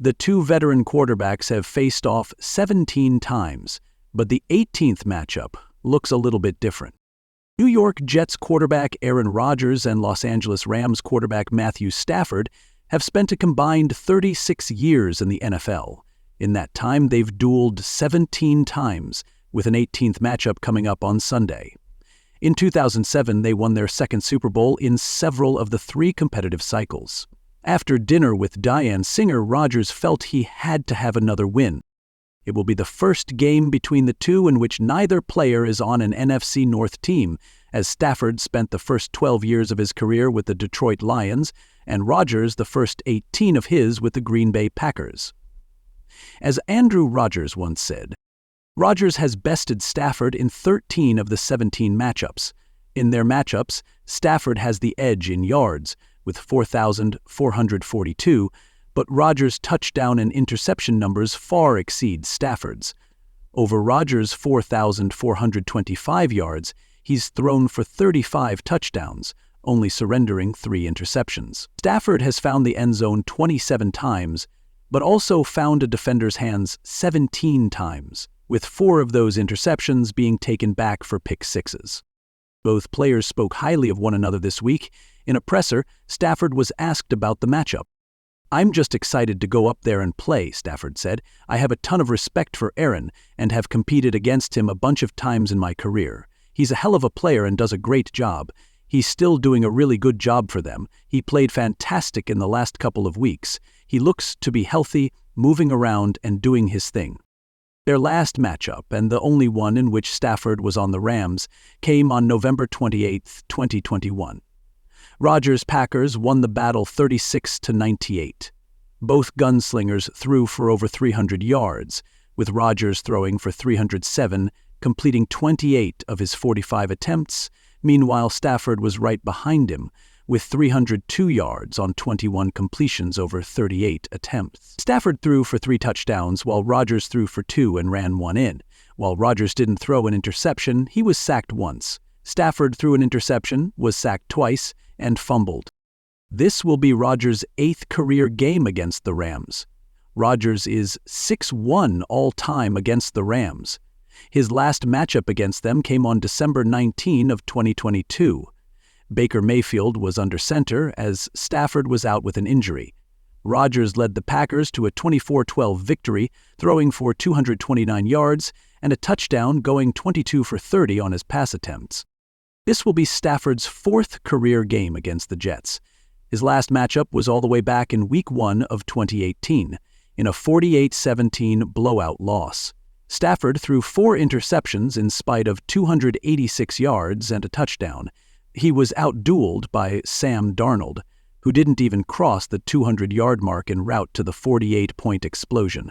The two veteran quarterbacks have faced off 17 times, but the 18th matchup looks a little bit different. New York Jets quarterback Aaron Rodgers and Los Angeles Rams quarterback Matthew Stafford have spent a combined 36 years in the NFL. In that time, they've dueled 17 times, with an 18th matchup coming up on Sunday. In 2007, they won their second Super Bowl in several of the three competitive cycles. After dinner with Diane Singer, Rodgers felt he had to have another win. It will be the first game between the two in which neither player is on an NFC North team, as Stafford spent the first 12 years of his career with the Detroit Lions, and Rodgers the first 18 of his with the Green Bay Packers. As Andrew Rodgers once said, Rodgers has bested Stafford in 13 of the 17 matchups. In their matchups, Stafford has the edge in yards, with 4,442, but Rodgers' touchdown and interception numbers far exceed Stafford's. Over Rodgers' 4,425 yards, he's thrown for 35 touchdowns, only surrendering 3 interceptions. Stafford has found the end zone 27 times, but also found a defender's hands 17 times, with 4 of those interceptions being taken back for pick sixes. Both players spoke highly of one another this week. In a presser, Stafford was asked about the matchup. "I'm just excited to go up there and play," Stafford said. "I have a ton of respect for Aaron and have competed against him a bunch of times in my career. He's a hell of a player and does a great job. He's still doing a really good job for them. He played fantastic in the last couple of weeks. He looks to be healthy, moving around and doing his thing." Their last matchup, and the only one in which Stafford was on the Rams, came on November 28, 2021. Rodgers' Packers won the battle 36-98. Both gunslingers threw for over 300 yards, with Rodgers throwing for 307, completing 28 of his 45 attempts. Meanwhile, Stafford was right behind him, with 302 yards on 21 completions over 38 attempts. Stafford threw for 3 touchdowns, while Rodgers threw for 2 and ran 1 in. While Rodgers didn't throw an interception, he was sacked once. Stafford threw an interception, was sacked twice, and fumbled. This will be Rodgers' 8th career game against the Rams. Rodgers is 6-1 all-time against the Rams. His last matchup against them came on December 19 of 2022. Baker Mayfield was under center as Stafford was out with an injury. Rodgers led the Packers to a 24-12 victory, throwing for 229 yards and a touchdown, going 22 for 30 on his pass attempts. This will be Stafford's 4th career game against the Jets. His last matchup was all the way back in Week 1 of 2018, in a 48-17 blowout loss. Stafford threw 4 interceptions in spite of 286 yards and a touchdown. He was out-dueled by Sam Darnold, who didn't even cross the 200-yard mark en route to the 48-point explosion.